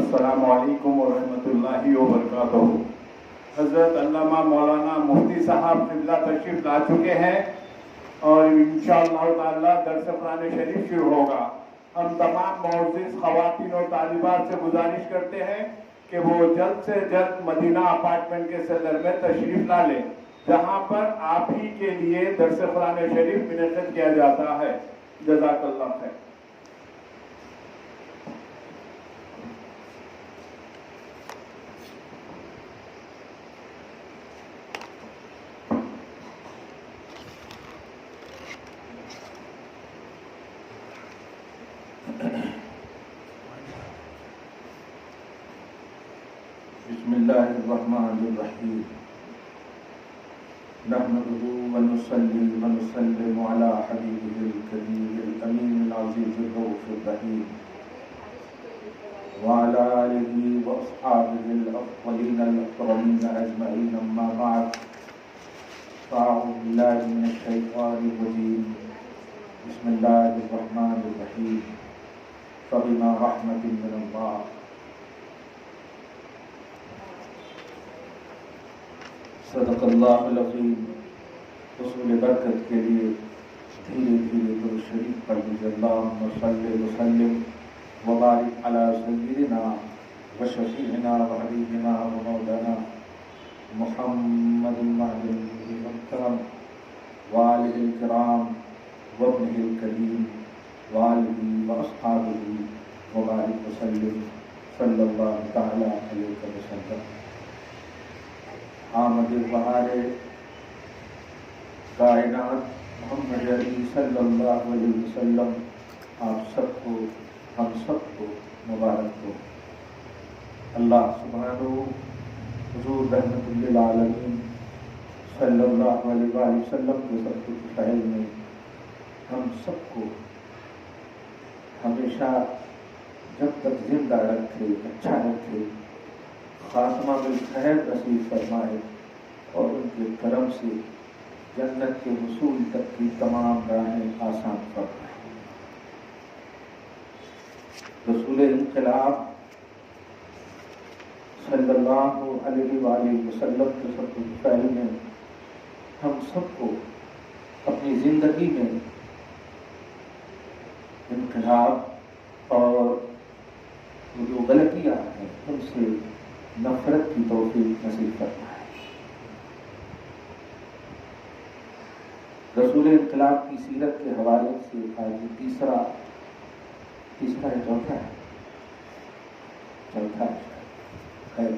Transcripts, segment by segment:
السلام علیکم ورحمۃ اللہ وبرکاتہ۔ حضرت علامہ مولانا مفتی صاحب قبلہ تشریف لا چکے ہیں اور انشاءاللہ تعالی درس قرآن شریف شروع ہوگا۔ ہم تمام معزز خواتین اور طالبات سے گزارش کرتے ہیں کہ وہ جلد سے جلد مدینہ اپارٹمنٹ کے صدر میں تشریف لا لیں، جہاں پر آپ ہی کے لیے درس قرآن شریف منعقد کیا جاتا ہے۔ جزاک اللہ خیر۔ بسم اللہ الرحمن الرحیم، نحمده ونصلی ونسلم علی حبیبہ الکریم الامین العزیز الرؤوف الرحیم وعلی آلہ واصحابہ الافضلین الاکرمین اجمعین، اما بعد، فاعوذ باللہ من الشیطان الرجیم، بسم اللہ الرحمن الرحیم، فبما رحمۃ من اللہ۔ صدق اللہ العظیم۔ حصول برکت کے لیے دھیرے دھیرے درود شریف پڑھ لیجیے۔ اللہم صلی وسلم وبارک علی سیدنا وشفیعنا وحبیبنا ومولانا محمد المکرم وآلہ الکرام وابنہ الکریم وآلہ واصحابہ وبارک وسلم، صلی اللہ تعالی علیہ وسلم۔ آمد بہار کائنات محمد علی صلی اللہ علیہ وسلم آپ سب کو، ہم سب کو مبارک ہو۔ اللہ سبحانہ حضور رحمت للعالمین صلی اللہ علیہ وآلہ وسلم کے سب کے فضائل میں ہم سب کو ہمیشہ جب تک زندہ رکھے، اچھا رکھے، خاتمہ بالخیر نصیب فرمائے اور ان کے کرم سے جنت کے حصول تک کی تمام راہیں آسان فرمائے۔ رسول انقلاب صلی اللہ علیہ وآلہ وسلم کے سب کے فضائل میں ہم سب کو اپنی زندگی میں انقلاب اور جو غلطیاں ہیں ان سے نفرت کی توفیق نصیب فرمائے۔ رسول انقلاب کی سیرت کے حوالے سے آج تیسرا ہے، چوتھا خیر،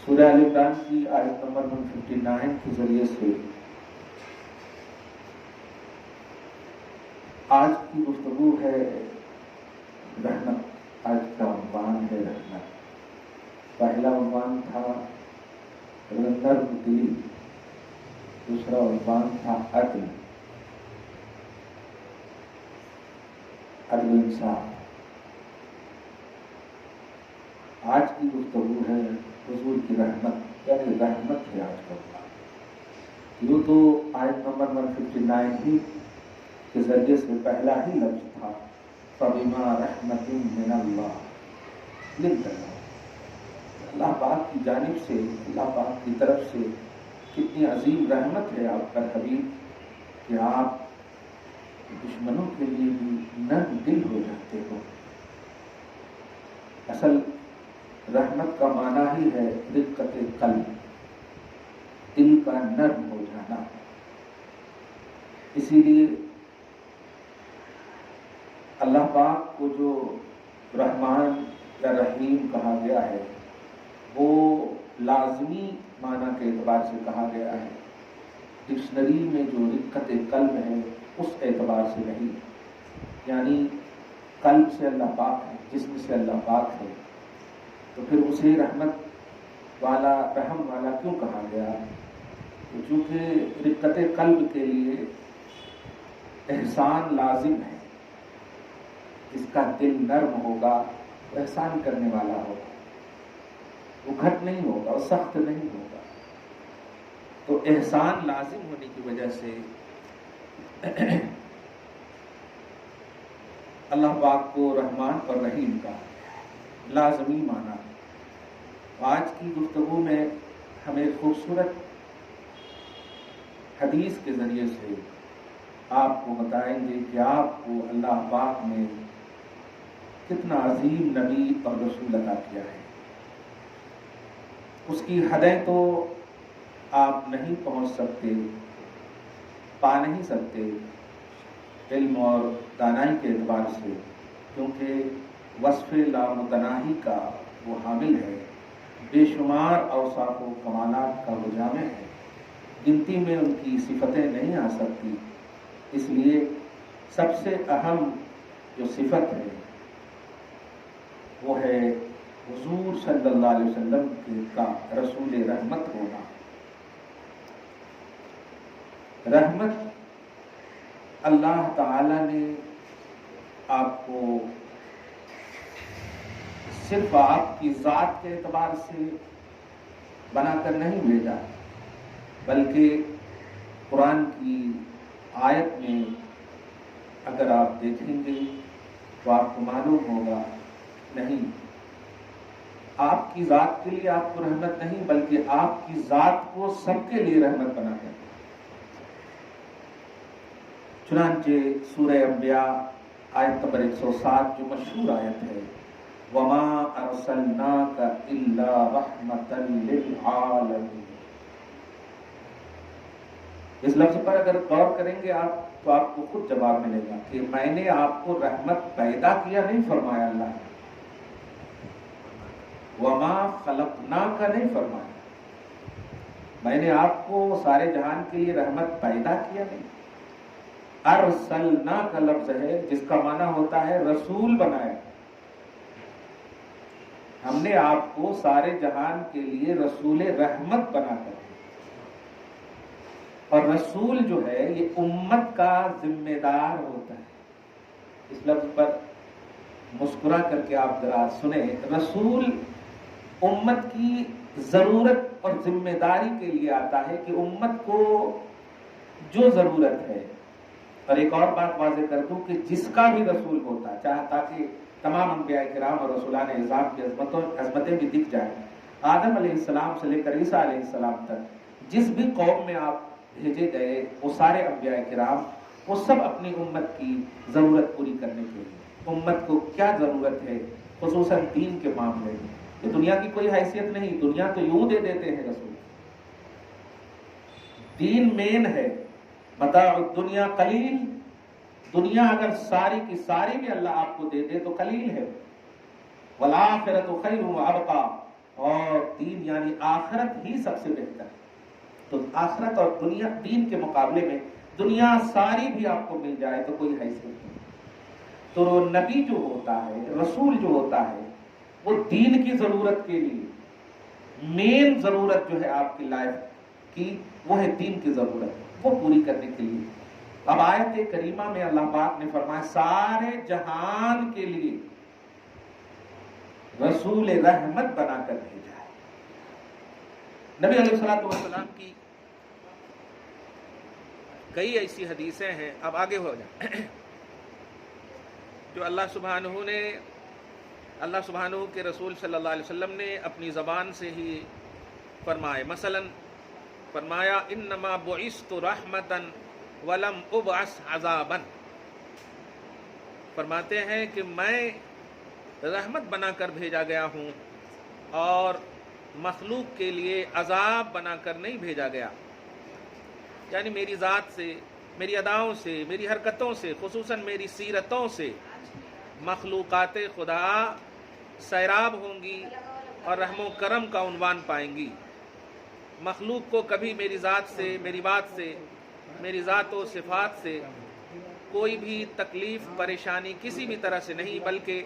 سورہ آل عمران کی آیت نمبر 159 کے ذریعے سے آج کی گفتگو ہے رحمت۔ آج کا عنوان ہے رحمت۔ پہلا عنوان تھا نرم دلی، دوسرا عنوان تھا عدل انصاف۔ آج کی گفتگو ہے حضور کی رحمت، یعنی رحمت ہے آج کا عنوان۔ یوں تو آیت نمبر 159 ہی کے ذریعے سے پہلا ہی لفظ تھا فَبِمَا رَحْمَةٍ مِّنَ اللَّهِ لِنْتَ لَهُمْ۔ اللہ پاک کی جانب سے، اللہ پاک کی طرف سے کتنی عظیم رحمت ہے آپ پر حبیب کہ آپ دشمنوں کے لیے بھی نرم دل ہو جاتے ہو۔ اصل رحمت کا معنی ہی ہے رقت قلب، دل کا نرم ہو جانا۔ اسی لیے اللہ پاک کو جو رحمان یا رحیم کہا گیا ہے وہ لازمی معنی کے اعتبار سے کہا گیا ہے۔ ڈکشنری میں جو رقت قلب ہے اس اعتبار سے نہیں، یعنی قلب سے اللہ پاک ہے، جسم سے اللہ پاک ہے، تو پھر اسے رحمت والا، رحم والا کیوں کہا گیا؟ چونکہ رقت قلب کے لیے احسان لازم ہے۔ جس کا دل نرم ہوگا وہ احسان کرنے والا ہوگا، وہ گھٹ نہیں ہوگا، وہ سخت نہیں ہوگا۔ تو احسان لازم ہونے کی وجہ سے अल्लाह पाक को रहमान और रहीम का लाजमी माना। आज की गुफ्तगू में हम एक खूबसूरत हदीस के ज़रिए से आपको बताएंगे कि आपको अल्लाह पाक ने कितना अजीम नबी और रसूल अता किया है। उसकी हदें तो आप नहीं पहुंच सकते, पा नहीं सकते इल्म और दानाई के एतबार से, क्योंकि वस्फ़ लामुतनाही का वो हामिल है, बेशुमार औसाफ व कमालात का वो जामे है, गिनती में उनकी सिफतें नहीं आ सकती। इसलिए सबसे अहम जो सिफत है वो है हुजूर सल्लल्लाहु अलैहि वसल्लम का रसूल रहमत होना। रहमत अल्लाह ताला ने आपको सिर्फ आपकी ज़ात के एतबार से बनाकर नहीं भेजा, बल्कि कुरान की आयत में अगर आप देखेंगे तो आपको मालूम होगा, नहीं, आपकी ज़ात के लिए आपको रहमत नहीं, बल्कि आपकी ज़ात को सबके लिए रहमत बनाकर। चुनांचे सूरह अंबिया आयत नंबर 107 जो मशहूर आयत है, वमा अरसलनाका इल्ला रहमतन लिल आलमीन। इस लफ्ज पर अगर गौर करेंगे आप तो आपको खुद जवाब मिलेगा कि मैंने आपको रहमत पैदा किया नहीं फरमाया अल्लाह ने, वमा खलकनाका नहीं फरमाया, मैंने आपको सारे जहान के लिए रहमत पैदा किया नहीं। अरसलना का लफ्ज है जिसका माना होता है रसूल बनाया। हमने आपको सारे जहान के लिए रसूल रहमत बनाकर, और रसूल जो है ये उम्मत का जिम्मेदार होता है। इस लफ्ज पर मुस्कुरा करके आप जरा सुने, रसूल उम्मत की जरूरत और जिम्मेदारी के लिए आता है कि उम्मत को जो जरूरत है, और एक और बात वाज़ेह कर दूं कि जिसका भी रसूल होता है, चाहे ताकि तमाम अंबिया किराम और रसूलान इज़ाम की अज़मतें भी दिख जाए, आदम अलैहिस्सलाम से लेकर ईसा अलैहिस्सलाम तक जिस भी कौम में आप भेजे गए, वो सारे अंबिया किराम वो सब अपनी उम्मत की ज़रूरत पूरी करने के लिए, उम्मत को क्या ज़रूरत है खुसूसन दीन के मामले में, ये दुनिया की कोई हैसियत नहीं, दुनिया तो यूं दे देते हैं रसूल, दीन मेन है। मताउ दुनिया कलील, दुनिया अगर सारी की सारी भी अल्लाह आपको दे दे तो कलील है। वल आखिरतु खैरुन व अबका, और दीन यानी आखिरत ही सबसे बेहतर है। तो आखिरत और दुनिया, दीन के मुकाबले में दुनिया सारी भी आपको मिल जाए तो कोई हैसियत नहीं। तो नबी जो होता है, रसूल जो होता है, वो दीन की जरूरत के लिए मेन जरूरत जो है आपकी लाइफ की, वो है दीन की जरूरत, वो पूरी करने के लिए। अब आयत करीमा में अल्लाह पाक ने फरमाया सारे जहान के लिए रसूल रहमत बनाकर भेजा है। नबी अलैहिस्सलातु वस्सलाम की कई ऐसी हदीसें हैं, अब आगे हो जाए, जो अल्लाह सुब्हानहू के रसूल सल्लल्लाहु अलैहि वसल्लम ने अपनी ज़बान से ही फरमाए। मसलन फरमाया इन्नमा बुइस्तु रहमतन वलम उबअस अज़ाबन, फरमाते हैं कि मैं रहमत बनाकर भेजा गया हूँ और मखलूक के लिए अजाब बनाकर नहीं भेजा गया। यानी मेरी ज़ात से, मेरी अदाओं से, मेरी हरकतों से, खुसूसन मेरी सीरतों से मखलूक़ात खुदा सैराब होंगी और रहमो करम का उन्वान पाएंगी। मखलूक को कभी मेरी ज़ात से, मेरी बात से, मेरी ज़ात व सिफ़ात से कोई भी तकलीफ़ परेशानी किसी भी तरह से नहीं, बल्कि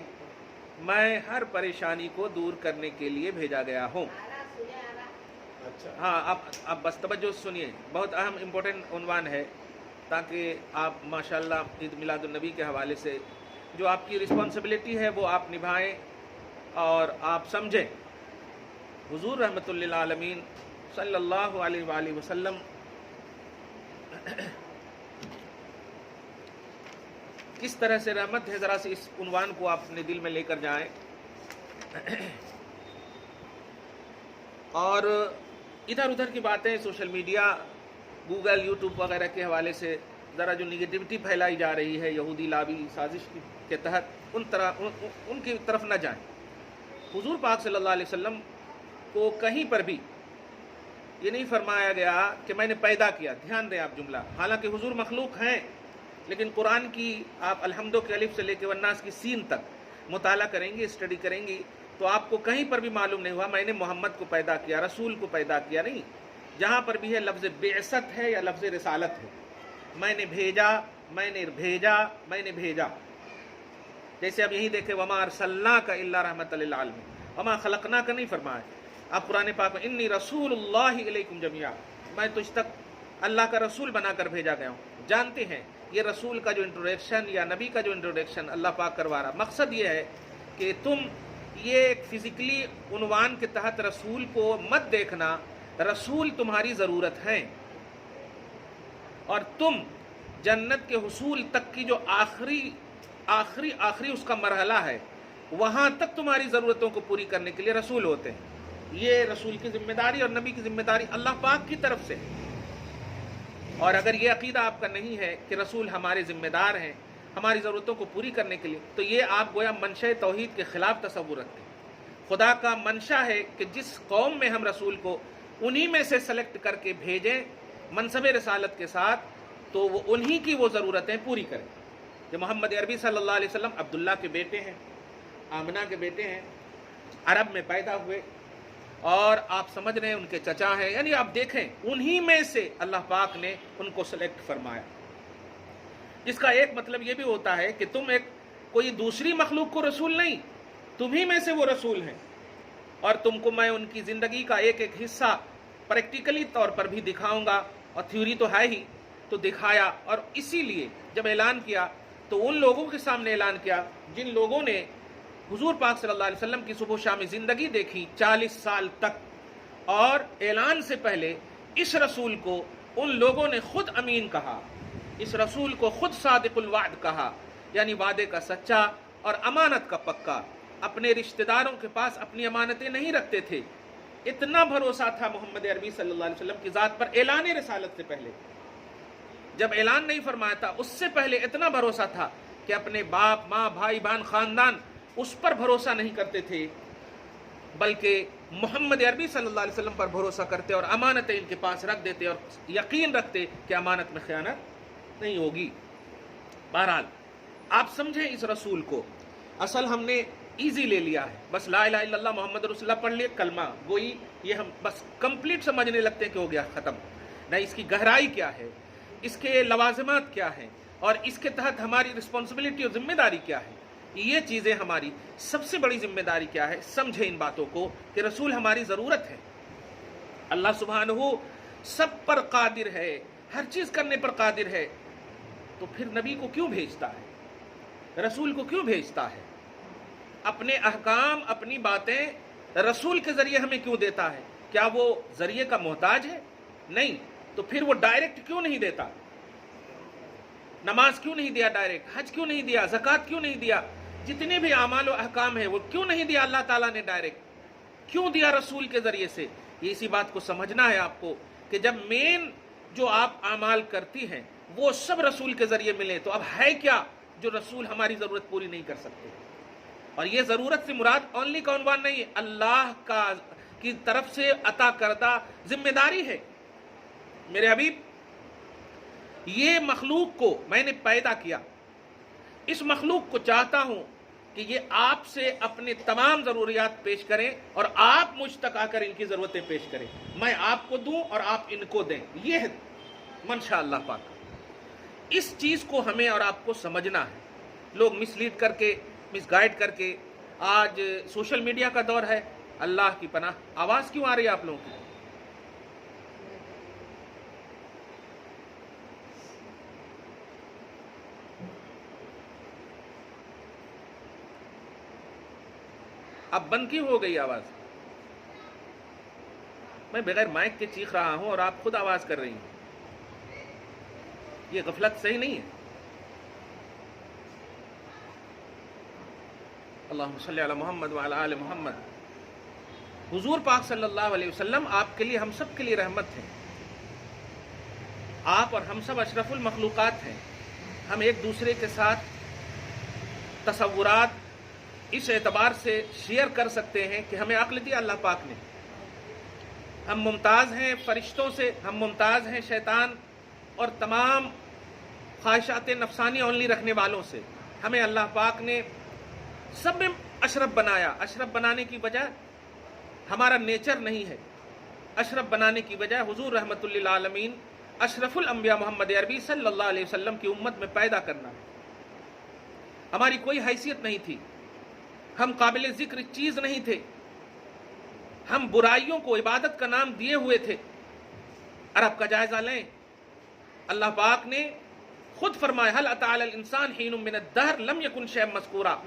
मैं हर परेशानी को दूर करने के लिए भेजा गया हूँ। हाँ, अब बस तवज्जो सुनिए, बहुत अहम इम्पोर्टेंट उन्वान है, ताकि आप माशाअल्लाह ईद मिलादुन नबी के हवाले से जो आपकी रिस्पॉन्सिबिलिटी है वो आप निभाएं और आप समझें। हुजूर रहमतुल लिल आलमीन सल्लल्लाहु अलैहि वसल्लम किस तरह से रहमत है, ज़रा से इस उन्वान को आप अपने दिल में लेकर जाएं। और इधर उधर की बातें सोशल मीडिया, गूगल, यूट्यूब वगैरह के हवाले से ज़रा जो निगेटिविटी फैलाई जा रही है यहूदी लाबी साजिश के तहत, उनकी तरफ न जाएं। हुजूर पाक सल्लल्लाहु अलैहि वसल्लम को कहीं पर भी ये नहीं फरमाया गया कि मैंने पैदा किया। ध्यान दें आप जुमला, हालांकि हुजूर मखलूक हैं, लेकिन कुरान की आप अलहम्दो के अलिफ से लेकर वन्नास की सीन तक मुताला करेंगे, स्टडी करेंगी, तो आपको कहीं पर भी मालूम नहीं हुआ मैंने मोहम्मद को पैदा किया, रसूल को पैदा किया। नहीं, जहाँ पर भी है लफ्ज़ बेअसत है या लफ्ज़ रिसालत है। मैंने भेजा, मैंने भेजा, मैंने भेजा। जैसे अब यही देखें, वमा अरसलना का इल्ला रहमतल लिल आलमीन, वमा खलकना का नहीं फरमाया। आप कुरान पाक में इन्नी रसूलुल्लाहि इलैकुम जमिया, मैं तुझ तक अल्लाह का रसूल बनाकर भेजा गया हूँ। जानते हैं ये रसूल का जो इंट्रोडक्शन या नबी का जो इंट्रोडक्शन अल्लाह पाक करवा रहा, मकसद ये है कि तुम ये एक फिजिकली उन्वान के तहत रसूल को मत देखना। रसूल तुम्हारी ज़रूरत है, और तुम जन्नत के हुसूल तक की जो आखिरी उसका मरहला है, वहाँ तक तुम्हारी ज़रूरतों को पूरी करने के लिए रसूल होते हैं। ये रसूल की जिम्मेदारी और नबी की जिम्मेदारी अल्लाह पाक की तरफ से है। और अगर ये अकीदा आपका नहीं है कि रसूल हमारे जिम्मेदार हैं हमारी ज़रूरतों को पूरी करने के लिए, तो ये आप गोया मंशा तौहीद के ख़िलाफ़ तसव्वुर रखते हैं। खुदा का मंशा है कि जिस कौम में हम रसूल को उन्हीं में से सेलेक्ट करके भेजें मनसब रसालत के साथ, तो वो उन्हीं की वो ज़रूरतें पूरी करें। जो मोहम्मद अरबी सल्लल्लाहु अलैहि वसल्लम अब्दुल्ला के बेटे हैं, आमना के बेटे हैं, अरब में पैदा हुए, और आप समझ रहे हैं उनके चचा हैं, यानी आप देखें उन्हीं में से अल्लाह पाक ने उनको सेलेक्ट फरमाया। इसका एक मतलब ये भी होता है कि तुम एक कोई दूसरी मखलूक को रसूल नहीं, तुम्ही में से वो रसूल हैं। और तुमको मैं उनकी ज़िंदगी का एक एक हिस्सा प्रैक्टिकली तौर पर भी दिखाऊंगा, और थ्योरी तो है ही, तो दिखाया। और इसीलिए जब ऐलान किया तो उन लोगों के सामने ऐलान किया जिन लोगों ने हुजूर पाक सल्लल्लाहु अलैहि वसल्लम की सुबह शामी ज़िंदगी देखी 40 साल तक, और ऐलान से पहले इस रसूल को उन लोगों ने खुद अमीन कहा, इस रसूल को खुद सादिकुल वाद कहा, यानी वादे का सच्चा और अमानत का पक्का। अपने रिश्तेदारों के पास अपनी अमानतें नहीं रखते थे, इतना भरोसा था मोहम्मद अरबी सल्लल्लाहु अलैहि वसल्लम की ज़ात पर ऐलान रिसालत से पहले। जब ऐलान नहीं फरमाया था उससे पहले इतना भरोसा था कि अपने बाप, माँ, भाई, बहन, ख़ानदान उस पर भरोसा नहीं करते थे, बल्कि मोहम्मद अरबी सल्लल्लाहु अलैहि वसल्लम पर भरोसा करते और अमानतें इनके पास रख देते और यकीन रखते कि अमानत में ख़यानत नहीं होगी। बहरहाल आप समझें इस रसूल को, असल हमने ईजी ले लिया है, बस ला इलाहा इल्लल्लाह मोहम्मद रसूलुल्लाह पढ़ लिए, कलमा गोई, ये हम बस कंप्लीट समझने लगते हैं कि हो गया ख़त्म। नहीं, इसकी गहराई क्या है, इसके लवाज़िमात क्या हैं, और इसके तहत हमारी रिस्पॉन्सिबिलिटी और जिम्मेदारी क्या है, ये चीज़ें हमारी सबसे बड़ी जिम्मेदारी क्या है। समझे इन बातों को कि रसूल हमारी ज़रूरत है। अल्लाह सुब्हानहू सब पर कादिर है, हर चीज़ करने पर कादिर है, तो फिर नबी को क्यों भेजता है, रसूल को क्यों भेजता है? अपने अहकाम, अपनी बातें रसूल के ज़रिए हमें क्यों देता है? क्या वो ज़रिए का मोहताज है? नहीं, तो फिर वो डायरेक्ट क्यों नहीं देता? नमाज क्यों नहीं दिया डायरेक्ट, हज क्यों नहीं दिया, ज़कात क्यों नहीं दिया, जितने भी आमाल और अहकाम है वो क्यों नहीं दिया अल्लाह ताला ने डायरेक्ट, क्यों दिया रसूल के ज़रिए से? ये इसी बात को समझना है आपको कि जब मेन जो आप आमाल करती हैं वो सब रसूल के ज़रिए मिले, तो अब है क्या जो रसूल हमारी ज़रूरत पूरी नहीं कर सकते? और ये ज़रूरत से मुराद ओनली का उन्वान नहीं है, अल्लाह का की तरफ से अता करदा जिम्मेदारी है। मेरे हबीब, ये मखलूक को मैंने पैदा किया, इस मखलूक को चाहता हूं कि ये आपसे अपने तमाम ज़रूरियात पेश करें और आप मुझ तक आकर इनकी ज़रूरतें पेश करें, मैं आपको दूं और आप इनको दें। ये है मंशा अल्लाह पाक। इस चीज़ को हमें और आपको समझना है। लोग मिसलीड करके, मिसगाइड करके, आज सोशल मीडिया का दौर है, अल्लाह की पनाह, आवाज़ क्यों आ रही है आप लोगों की? अब बंद क्यों हो गई आवाज़? मैं बगैर माइक के चीख रहा हूं और आप खुद आवाज़ कर रही हैं। ये गफलत सही नहीं है। अल्लाहुम्मा सल्ली अला मोहम्मद व अला आले मोहम्मद। हुजूर पाक सल्लल्लाहु अलैहि वसल्लम आपके लिए, हम सब के लिए रहमत हैं। आप और हम सब अशरफुल मखलूक़ात हैं। हम एक दूसरे के साथ तसव्वुरात इस एतबार से शेयर कर सकते हैं कि हमें अक्ल दी अल्लाह पाक ने। हम मुमताज़ हैं फरिश्तों से, हम मुमताज़ हैं शैतान और तमाम ख्वाहिशात नफसानी ओनली रखने वालों से। हमें अल्लाह पाक ने सब में अशरफ बनाया। अशरफ बनाने की वजह हमारा नेचर नहीं है, अशरफ बनाने की वजह हुजूर रहमतुल लिल आलमीन अशरफुल अंबिया मोहम्मद अरबी सल्लल्लाहु अलैहि वसल्लम की उम्मत में पैदा करना है। हमारी कोई हैसियत नहीं थी, हम काबिल जिक्र चीज नहीं थे, हम बुराइयों को इबादत का नाम दिए हुए थे। अरब का जायजा लें, अल्लाह पाक ने खुद फरमाया हल अता अलल इंसान हीनुम मिनद दहर लम यकुन शैअन मज़कूरा।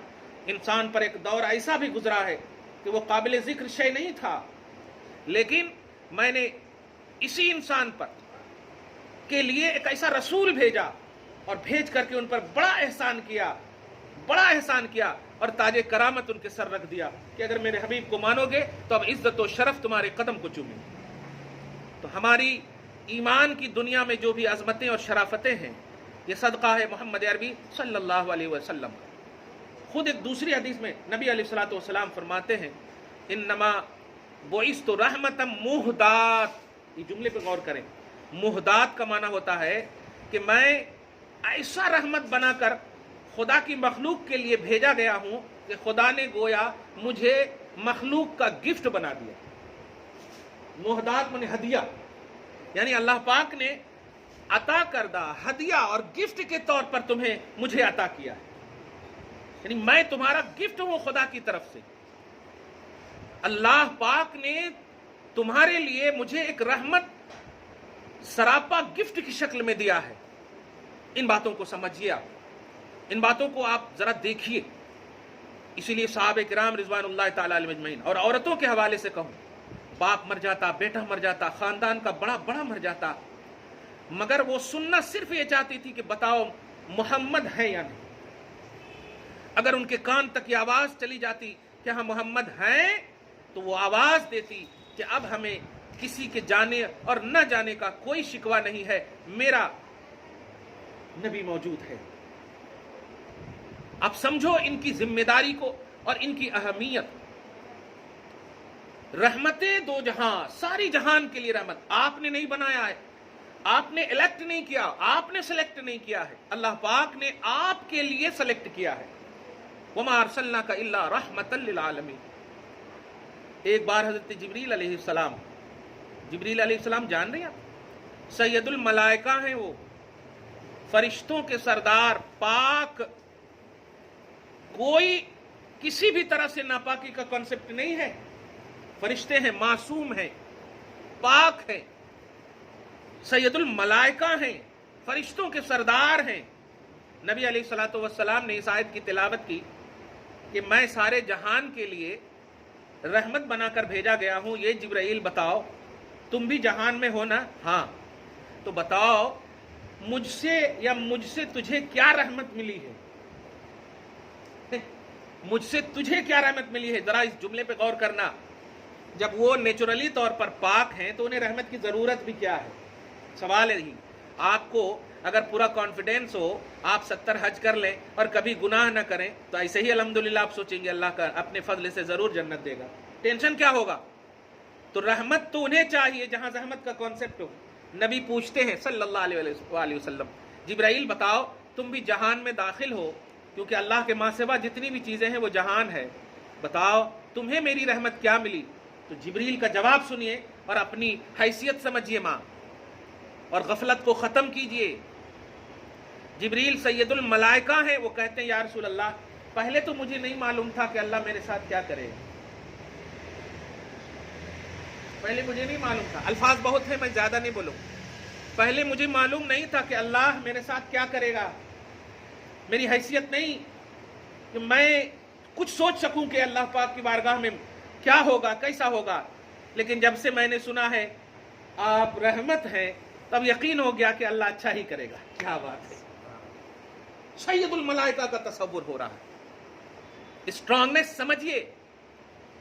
इंसान पर एक दौर ऐसा भी गुजरा है कि वो काबिल जिक्र शय नहीं था, लेकिन मैंने इसी इंसान पर के लिए एक ऐसा रसूल भेजा और भेज करके उन पर बड़ा एहसान किया और ताजे करामत उनके सर रख दिया कि अगर मेरे हबीब को मानोगे तो अब इज्जत और शरफ तुम्हारे कदम को चूमे। तो हमारी ईमान की दुनिया में जो भी अजमतें और शराफतें हैं, ये सदका है मोहम्मद अरबी सल्लल्लाहु अलैहि वसल्लम। खुद एक दूसरी हदीस में नबी अलैहिस्सलातु वस्सलाम फरमाते हैं इन्नमा बुइस्तु रहमतम मुहदात। ये जुमले पे गौर करें, मुहदात का माना होता है कि मैं ऐसा रहमत बनाकर खुदा की मखलूक के लिए भेजा गया हूं कि खुदा ने गोया मुझे मखलूक का गिफ्ट बना दिया। मुहदात माने हदिया, यानी अल्लाह पाक ने अता करदा हदिया और गिफ्ट के तौर पर तुम्हें मुझे अता किया है, यानी मैं तुम्हारा गिफ्ट हूं खुदा की तरफ से। अल्लाह पाक ने तुम्हारे लिए मुझे एक रहमत सरापा गिफ्ट की शक्ल में दिया है। इन बातों को समझिए आप, इन बातों को आप जरा देखिए। इसीलिए साहबे किराम रिजवानुल्लाह ताला अलैहिम अजमईन, और औरतों के हवाले से कहूं, बाप मर जाता, बेटा मर जाता, खानदान का बड़ा मर जाता, मगर वो सुनना सिर्फ ये चाहती थी कि बताओ मोहम्मद है या नहीं। अगर उनके कान तक ये आवाज चली जाती कि हाँ मोहम्मद हैं, तो वो आवाज देती कि अब हमें किसी के जाने और न जाने का कोई शिकवा नहीं है, मेरा नबी मौजूद है। आप समझो इनकी जिम्मेदारी को और इनकी अहमियत। रहमतें दो जहां, सारी जहान के लिए रहमत। आपने नहीं बनाया है, आपने इलेक्ट नहीं किया, आपने सेलेक्ट नहीं किया है, अल्लाह पाक ने आपके लिए सेलेक्ट किया है। वमा अरसलनाका इल्ला रहमतल लिल आलमीन। एक बार हजरत जिब्रील अलैहिस्सलाम जान रहे हैं आप, सैयदुल मलाइका हैं, वो फरिश्तों के सरदार, पाक, कोई किसी भी तरह से नापाकी का कॉन्सेप्ट नहीं है। फरिश्ते हैं, मासूम हैं, पाक हैं, सैयदुल मलाइका हैं, फरिश्तों के सरदार हैं। नबी अलैहिस्सलातु वस्सलाम ने इस आयत की तिलावत की कि मैं सारे जहान के लिए रहमत बनाकर भेजा गया हूं। ये जिब्राइल बताओ तुम भी जहान में हो ना? हाँ, तो बताओ मुझसे तुझे क्या रहमत मिली है? मुझसे तुझे क्या रहमत मिली है? जरा इस जुमले पे गौर करना। जब वो नेचुरली तौर पर पाक हैं तो उन्हें रहमत की जरूरत भी क्या है? सवाल है ही। आपको अगर पूरा कॉन्फिडेंस हो, आप 70 हज कर लें और कभी गुनाह ना करें, तो ऐसे ही अल्हम्दुलिल्लाह आप सोचेंगे अल्लाह का अपने फजल से जरूर जन्नत देगा। टेंशन क्या होगा? तो रहमत तो उन्हें चाहिए जहां रहमत का कॉन्सेप्ट हो। नबी पूछते हैं सल्लल्लाहु अलैहि वसल्लम, जिब्राइल बताओ तुम भी जहान में दाखिल हो, क्योंकि अल्लाह के माँ सिवा जितनी भी चीजें हैं वो जहान है, बताओ तुम्हें मेरी रहमत क्या मिली? तो जिब्रील का जवाब सुनिए और अपनी हैसियत समझिए माँ, और गफलत को खत्म कीजिए। जिब्रील सैयदुल मलाइका है, वो कहते हैं या रसूल अल्लाह, पहले तो मुझे नहीं मालूम था कि अल्लाह मेरे साथ क्या करेगा। पहले मुझे नहीं मालूम था, अल्फाज बहुत है, मैं ज्यादा नहीं बोलूं। पहले मुझे मालूम नहीं था कि अल्लाह मेरे साथ क्या करेगा। मेरी हैसियत नहीं कि मैं कुछ सोच सकूं कि अल्लाह पाक की बारगाह में क्या होगा, कैसा होगा। लेकिन जब से मैंने सुना है आप रहमत हैं, तब यकीन हो गया कि अल्लाह अच्छा ही करेगा। क्या बात है, सैयदुल मलाइका का तसव्वुर हो रहा है। स्ट्रांगनेस समझिए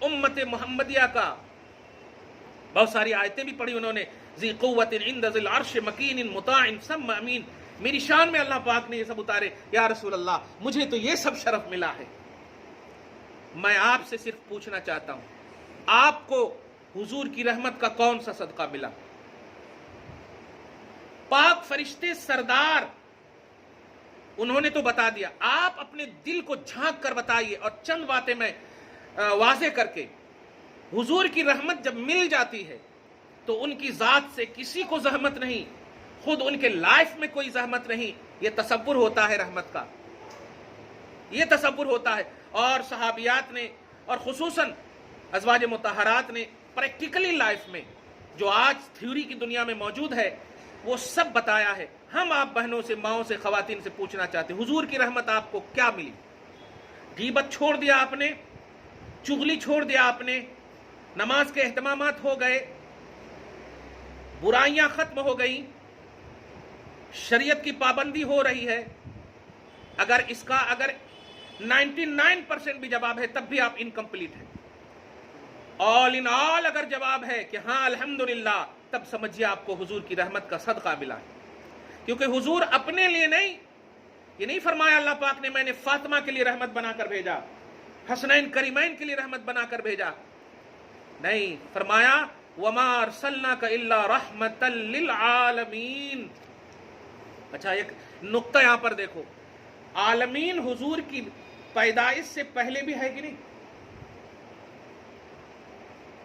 उम्मत मोहम्मदिया का। बहुत सारी आयतें भी पढ़ी उन्होंने, ज़ी क़ुव्वतिन इंद ज़िल अर्श मकीनिन मुताइन सम्मा अमीन। मेरी शान में अल्लाह पाक ने ये सब उतारे। या रसूल अल्लाह, मुझे तो ये सब शरफ मिला है। मैं आपसे सिर्फ पूछना चाहता हूं, आपको हुजूर की रहमत का कौन सा सदका मिला? पाक फरिश्ते सरदार उन्होंने तो बता दिया, आप अपने दिल को झांक कर बताइए। और चंद बातें मैं वाज़े करके, हुजूर की रहमत जब मिल जाती है तो उनकी जात से किसी को जहमत नहीं, खुद उनके लाइफ में कोई जहमत नहीं। ये तसव्वुर होता है रहमत का, ये तसव्वुर होता है। और सहाबियात ने और खुसूसन अज़वाज मुतहरात ने प्रैक्टिकली लाइफ में जो आज थ्योरी की दुनिया में मौजूद है वो सब बताया है। हम आप बहनों से, माओं से, खवातीन से पूछना चाहते हैं, हुजूर की रहमत आपको क्या मिली? गीबत छोड़ दिया आपने, चुगली छोड़ दिया आपने, नमाज के एहतमामात हो गए, बुराइयां खत्म हो गई, शरीयत की पाबंदी हो रही है। अगर इसका 99% भी जवाब है तब भी आप इनकम्प्लीट हैं। ऑल इन ऑल अगर जवाब है कि हाँ अल्हम्दुलिल्लाह, तब समझिए आपको हुजूर की रहमत का सदका मिला है। क्योंकि हुजूर अपने लिए नहीं, ये नहीं फरमाया अल्लाह पाक ने मैंने फातिमा के लिए रहमत बनाकर भेजा, हसनैन करीमैन के लिए रहमत बनाकर भेजा, नहीं, फरमाया वमा अरसलनाका इल्ला रहमतल लिल आलमीन। अच्छा, एक नुक्ता यहां पर देखो, आलमीन हुजूर की पैदाइश से पहले भी है कि नहीं?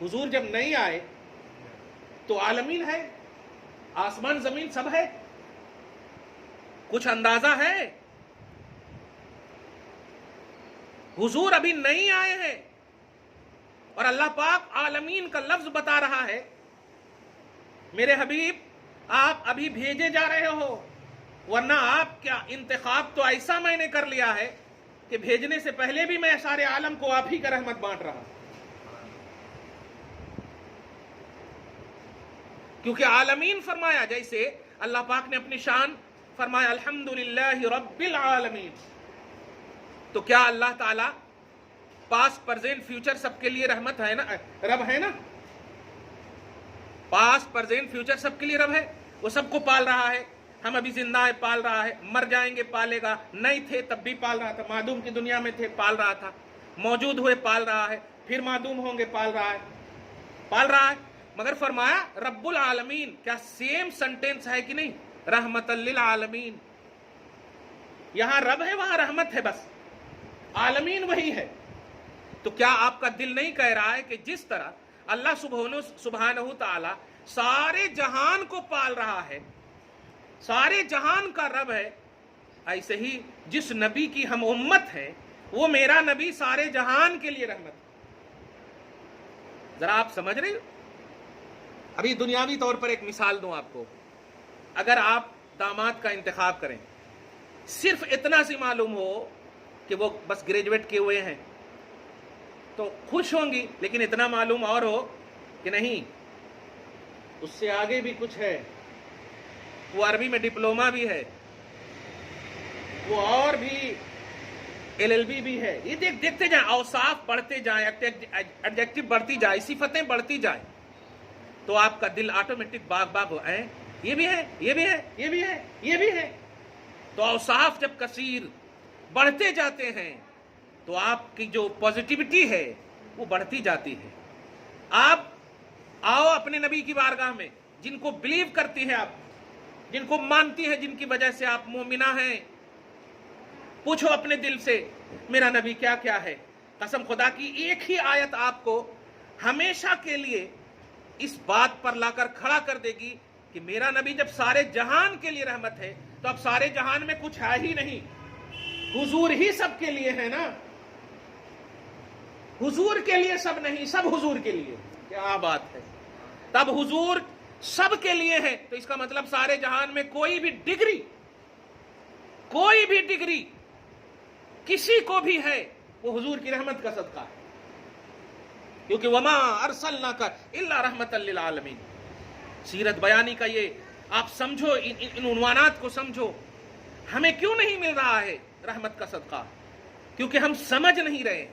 हुजूर जब नहीं आए तो आलमीन है, आसमान जमीन सब है। कुछ अंदाजा है? हुजूर अभी नहीं आए हैं और अल्लाह पाक आलमीन का लफ्ज बता रहा है। मेरे हबीब, आप अभी भेजे जा रहे हो, वरना आप क्या, इंतखाब तो ऐसा मैंने कर लिया है कि भेजने से पहले भी मैं सारे आलम को आप ही का रहमत बांट रहा। क्योंकि आलमीन फरमाया, जैसे अल्लाह पाक ने अपनी शान फरमाया अल्हम्दुलिल्लाहि रब्बिल आलमीन, तो क्या अल्लाह ताला पास्ट प्रेजेंट फ्यूचर सबके लिए रहमत है ना, रब है ना? पास्ट प्रेजेंट फ्यूचर सबके लिए रब है, वो सबको पाल रहा है। हम अभी जिंदा है, पाल रहा है, मर जाएंगे पालेगा, नहीं थे तब भी पाल रहा था, मादूम की दुनिया में थे पाल रहा था, मौजूद हुए पाल रहा है, फिर मादूम होंगे पाल रहा है, पाल रहा है। मगर फरमाया रब्बुल आलमीन, क्या सेम सेंटेंस है कि नहीं? रहमतल लिल आलमीन, यहां रब है वहां रहमत है, बस आलमीन वही है। तो क्या आपका दिल नहीं कह रहा है कि जिस तरह अल्लाह सुब्हानहू तआला सारे जहान को पाल रहा है, सारे जहान का रब है, ऐसे ही जिस नबी की हम उम्मत है वो मेरा नबी सारे जहान के लिए रहमत है। जरा आप समझ रहे हो? अभी दुनियावी तौर पर एक मिसाल दूं आपको, अगर आप दामाद का इंतखाब करें, सिर्फ इतना सी मालूम हो कि वो बस ग्रेजुएट किए हुए हैं तो खुश होंगी, लेकिन इतना मालूम और हो कि नहीं, उससे आगे भी कुछ है, वो अरबी में डिप्लोमा भी है, वो और भी LLB भी है, ये देखते जाए, औसाफ बढ़ते जाए, एडजेक्टिव बढ़ती जाए, सिफतें बढ़ती जाए, तो आपका दिल ऑटोमेटिक बाग बाग हो, ये भी है, ये भी है, ये भी है, ये भी है। तो औसाफ जब कसीर बढ़ते जाते हैं तो आपकी जो पॉजिटिविटी है वो बढ़ती जाती है। आप आओ अपने नबी की बारगाह में, जिनको बिलीव करती है आप, जिनको मानती है, जिनकी वजह से आप मोमिना हैं, पूछो अपने दिल से मेरा नबी क्या क्या है। कसम खुदा की एक ही आयत आपको हमेशा के लिए इस बात पर लाकर खड़ा कर देगी कि मेरा नबी जब सारे जहान के लिए रहमत है तो अब सारे जहान में कुछ है ही नहीं, हुजूर ही सबके लिए है ना, हुजूर के लिए सब नहीं, सब हुजूर के लिए। क्या बात है, तब हुजूर सब के लिए है तो इसका मतलब सारे जहान में कोई भी डिग्री किसी को भी है वो हुजूर की रहमत का सदका है। क्योंकि वमा अरसलनाका इल्ला रहमतल लिल आलमीन। सीरत बयानी का ये आप समझो, इन उन्वानात को समझो, हमें क्यों नहीं मिल रहा है रहमत का सदका? क्योंकि हम समझ नहीं रहे।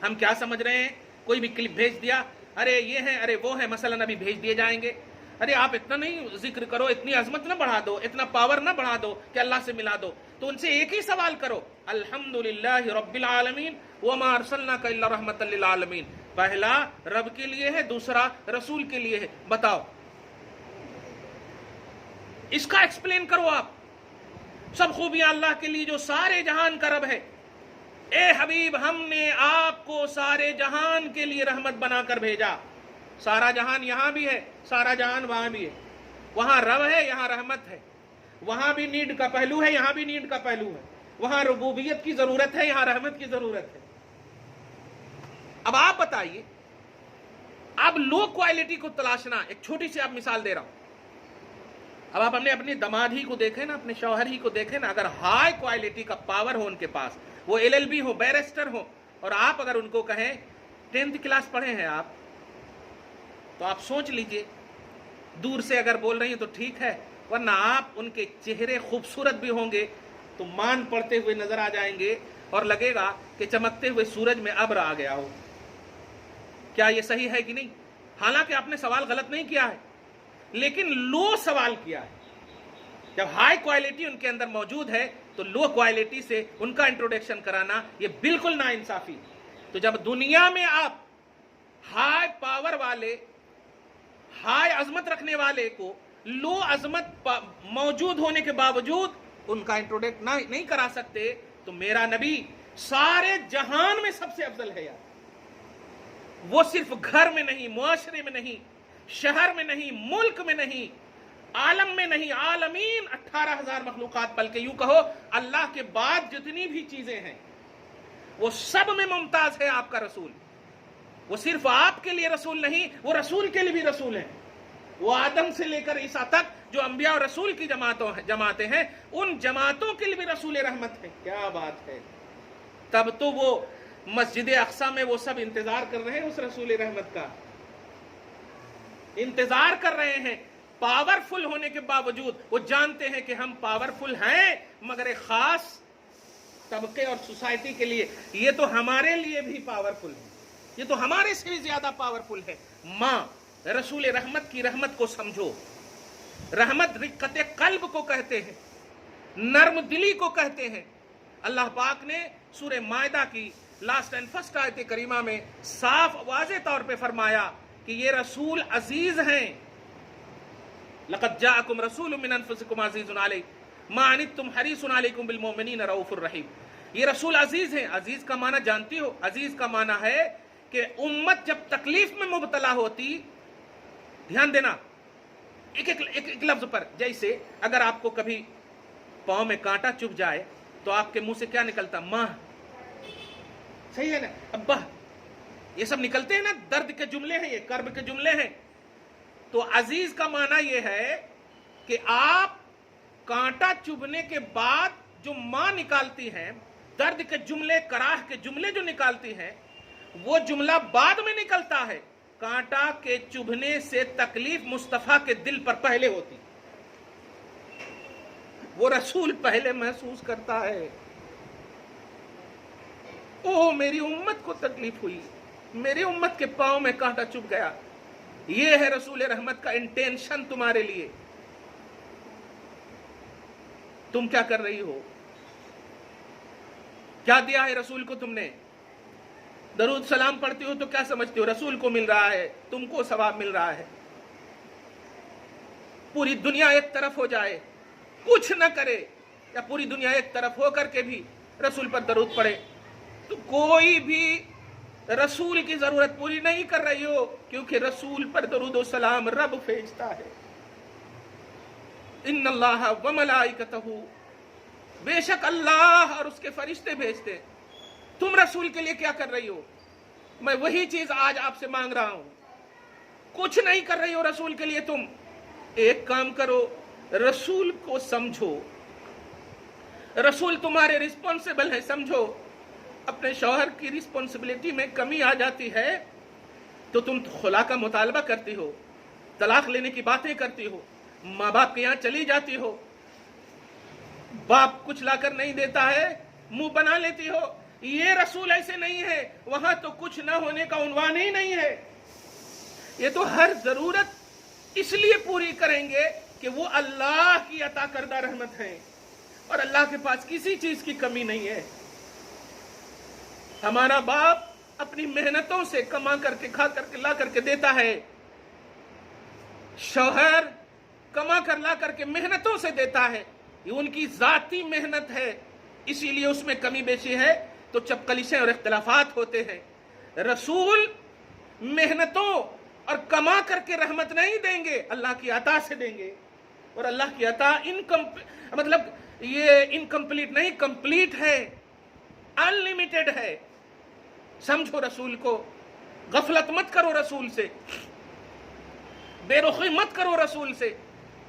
हम क्या समझ रहे हैं, कोई भी क्लिप भेज दिया, अरे ये है, अरे वो है, मसलन अभी भेज दिए जाएंगे, अरे आप इतना नहीं जिक्र करो, इतनी अजमत ना बढ़ा दो, इतना पावर ना बढ़ा दो कि अल्लाह से मिला दो। तो उनसे एक ही सवाल करो, अल्हम्दुलिल्लाहि रब्बिल आलमीन वमा अर्सलनाका इल्ला रहमतल लिल आलमीन। पहला रब के लिए है, दूसरा रसूल के लिए है, बताओ, इसका एक्सप्लेन करो आप। सब खूबियां अल्लाह के लिए जो सारे जहान का रब है। ए हबीब, हमने आपको सारे जहान के लिए रहमत बनाकर भेजा। सारा जहान यहां भी है, सारा जहान वहां भी है। वहां रब है, यहां रहमत है। वहां भी नीड का पहलू है, यहां भी नीड का पहलू है। वहां रुबूबियत की जरूरत है, यहां रहमत की जरूरत है। अब आप बताइए, अब लो क्वालिटी को तलाशना, एक छोटी सी आप मिसाल दे रहा हूं। अब आप अपने दमाद ही को देखें ना, अपने शौहर ही को देखें ना, अगर हाई क्वालिटी का पावर हो उनके पास, वो LLB हो, बैरिस्टर हो, और आप अगर उनको कहें 10th क्लास पढ़े हैं आप, तो आप सोच लीजिए, दूर से अगर बोल रही हैं तो ठीक है, वरना आप उनके चेहरे खूबसूरत भी होंगे तो मान पड़ते हुए नजर आ जाएंगे और लगेगा कि चमकते हुए सूरज में अब्र आ गया हो। क्या ये सही है कि नहीं? हालांकि आपने सवाल गलत नहीं किया है, लेकिन लो सवाल किया है। जब हाई क्वालिटी उनके अंदर मौजूद है तो लो क्वालिटी से उनका इंट्रोडक्शन कराना ये बिल्कुल नाइंसाफी। तो जब दुनिया में आप हाई पावर वाले, हाई अजमत रखने वाले को लो अजमत मौजूद होने के बावजूद उनका इंट्रोडक्ट नहीं करा सकते, तो मेरा नबी सारे जहान में सबसे अफजल है यार। वो सिर्फ घर में नहीं, मुआशरे में नहीं, शहर में नहीं, मुल्क में नहीं, आलम में नहीं, आलमीन 18,000 मखलूकात, बल्कि यूं कहो अल्लाह के बाद जितनी भी चीजें हैं वो सब में मुमताज है आपका रसूल। वो सिर्फ आपके लिए रसूल नहीं, वो रसूल के लिए भी रसूल है। वो आदम से लेकर ईसा तक जो अंबिया और रसूल की जमातें हैं, उन जमातों के लिए भी रसूल रहमत है। क्या बात है! तब तो वो मस्जिद अक्सा में वो सब इंतजार कर रहे हैं उस रसूल रहमत का, इंतजार कर रहे हैं। पावरफुल होने के बावजूद वो जानते हैं कि हम पावरफुल हैं, मगर एक खास तबके और सोसाइटी के लिए ये तो हमारे लिए भी पावरफुल है, ये तो हमारे से भी ज्यादा पावरफुल है। माँ रसूल रहमत की रहमत को समझो। रहमत रिक्कत कल्ब को कहते हैं, नर्म दिली को कहते हैं। अल्लाह पाक ने सूरह मायदा की लास्ट एंड फर्स्ट आयत करीमा में साफ वाज़े तौर पे फरमाया कि ये रसूल अजीज हैं। लक़द जाअकुम रसूलुम मिन अनफुसिकुम अज़ीज़ुन अलैहि मा अनित्तुम हरीसुन अलैकुम बिल मुमिनीना रऊफुर रहीम। ये रसूल अजीज हैं। अजीज का माना जानती हो? अजीज का माना है कि उम्मत जब तकलीफ में मुब्तला होती, ध्यान देना एक लफ्ज पर, जैसे अगर आपको कभी पांव में कांटा चुभ जाए तो आपके मुंह से क्या निकलता? मां, सही है ना? अब्बा, ये सब निकलते हैं ना, दर्द के जुमले हैं, ये कर्ब के जुमले हैं। तो अजीज का माना ये है कि आप कांटा चुभने के बाद जो मां निकालती हैं, दर्द के जुमले, कराह के जुमले जो निकालती हैं, वो जुमला बाद में निकलता है। कांटा के चुभने से तकलीफ मुस्तफा के दिल पर पहले होती, वो रसूल पहले महसूस करता है। ओ मेरी उम्मत को तकलीफ हुई, मेरी उम्मत के पांव में कांटा चुभ गया। ये है रसूल रहमत का इंटेंशन तुम्हारे लिए। तुम क्या कर रही हो? क्या दिया है रसूल को तुमने? दरूद सलाम पढ़ती हो तो क्या समझती हो? रसूल को मिल रहा है, तुमको सवाब मिल रहा है। पूरी दुनिया एक तरफ हो जाए, कुछ न करे, या पूरी दुनिया एक तरफ हो करके भी रसूल पर दरूद पढ़े, तो कोई भी रसूल की जरूरत पूरी नहीं कर रही हो, क्योंकि रसूल पर दरूद व सलाम रब भेजता है। इन्नल्लाह व मलाइकतहू, बेशक अल्लाह और उसके फरिश्ते भेजते। तुम रसूल के लिए क्या कर रही हो? मैं वही चीज आज आपसे मांग रहा हूं। कुछ नहीं कर रही हो रसूल के लिए तुम। एक काम करो, रसूल को समझो। रसूल तुम्हारे रिस्पॉन्सिबल है, समझो। अपने शौहर की रिस्पॉन्सिबिलिटी में कमी आ जाती है तो तुम खुला का मुतालबा करती हो, तलाक लेने की बातें करती हो, माँ बाप के यहां चली जाती हो, बाप कुछ लाकर नहीं देता है मुंह बना लेती हो, ये रसूल ऐसे नहीं है, वहां तो कुछ न होने का उन्वान ही नहीं है। ये तो हर जरूरत इसलिए पूरी करेंगे कि वो अल्लाह की अता करदा रहमत है और अल्लाह के पास किसी चीज की कमी नहीं है। हमारा बाप अपनी मेहनतों से कमा करके खा करके ला करके देता है, शौहर कमा कर ला करके मेहनतों से देता है, ये उनकी जाती मेहनत है, इसीलिए उसमें कमी बेशी है तो चपकलिशें और इख्तिलाफात होते हैं। रसूल मेहनतों और कमा करके रहमत नहीं देंगे, अल्लाह की अता से देंगे। और अल्लाह की अता मतलब ये इनकम्प्लीट नहीं, कंप्लीट है, अनलिमिटेड है। समझो रसूल को, गफलत मत करो रसूल से, बेरुखी मत करो रसूल से।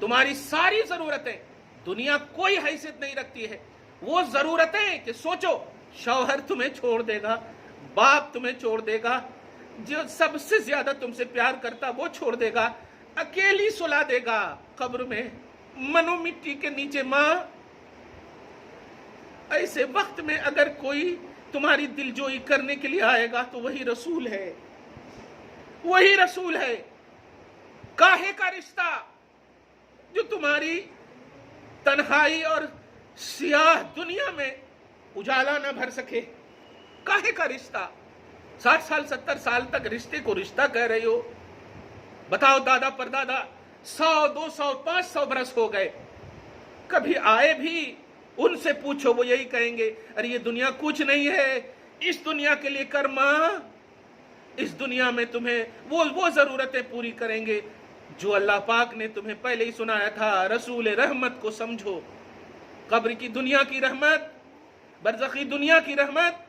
तुम्हारी सारी जरूरतें, दुनिया कोई हैसियत नहीं रखती है। वो जरूरतें कि सोचो, शौहर तुम्हें छोड़ देगा, बाप तुम्हें छोड़ देगा, जो सबसे ज्यादा तुमसे प्यार करता वो छोड़ देगा, अकेली सुला देगा कब्र में, मनो मिट्टी के नीचे। माँ, ऐसे वक्त में अगर कोई तुम्हारी दिलजोई करने के लिए आएगा तो वही रसूल है, वही रसूल है। काहे का रिश्ता जो तुम्हारी तन्हाई और सियाह दुनिया में उजाला न भर सके, काहे का रिश्ता? 60 साल 70 साल तक रिश्ते को रिश्ता कह रहे हो। बताओ, दादा परदादा 100 200 500 बरस हो गए, कभी आए भी? उनसे पूछो, वो यही कहेंगे, अरे ये दुनिया कुछ नहीं है, इस दुनिया के लिए कर माँ, इस दुनिया में तुम्हें वो जरूरतें पूरी करेंगे जो अल्लाह पाक ने तुम्हें पहले ही सुनाया था। रसूल रहमत को समझो, कब्र की दुनिया की रहमत, बरज़खी दुनिया की रहमत,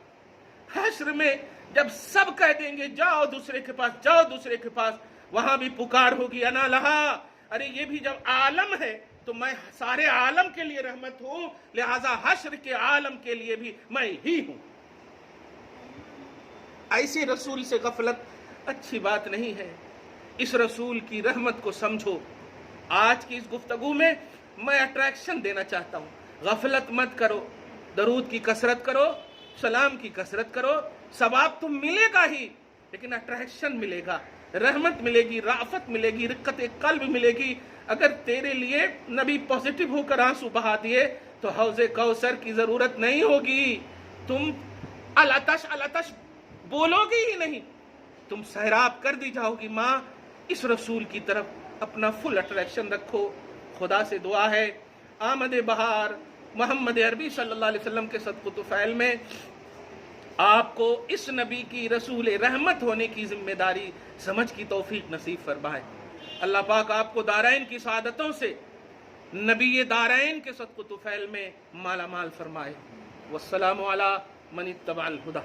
हश्र में जब सब कह देंगे जाओ दूसरे के पास, जाओ दूसरे के पास, वहां भी पुकार होगी अना लहा। अरे ये भी जब आलम है तो मैं सारे आलम के लिए रहमत हूं, लिहाजा हश्र के आलम के लिए भी मैं ही हूं। ऐसे रसूल से गफलत अच्छी बात नहीं है। इस रसूल की रहमत को समझो। आज की इस गुफ्तगू में मैं अट्रैक्शन देना चाहता हूं, गफलत मत करो, दरूद की कसरत करो, सलाम की कसरत करो, सवाब तो मिलेगा ही, लेकिन अट्रैक्शन मिलेगा, रहमत मिलेगी, राफत मिलेगी, रिक्कत कल्ब मिलेगी। अगर तेरे लिए नबी पॉजिटिव होकर आंसू बहा दिए तो हौज़े कौसर की जरूरत नहीं होगी, तुम अलतश बोलोगे ही नहीं, तुम सहराब कर दी जाओगी। माँ, इस रसूल की तरफ अपना फुल अट्रैक्शन रखो। खुदा से दुआ है आमद बहार मोहम्मद अरबी सल्लल्लाहु अलैहि वसल्लम के सदक़ो तुफ़ैल में आपको इस नबी की रसूल रहमत होने की जिम्मेदारी समझ की तौफीक नसीब फरमाए। अल्लाह पाक आपको दारैन की सआदतों से नबी दारैन के सदक़ो तुफ़ैल में माला माल फरमाए। वस्सलामु अला मन इत्तबअल हुदा।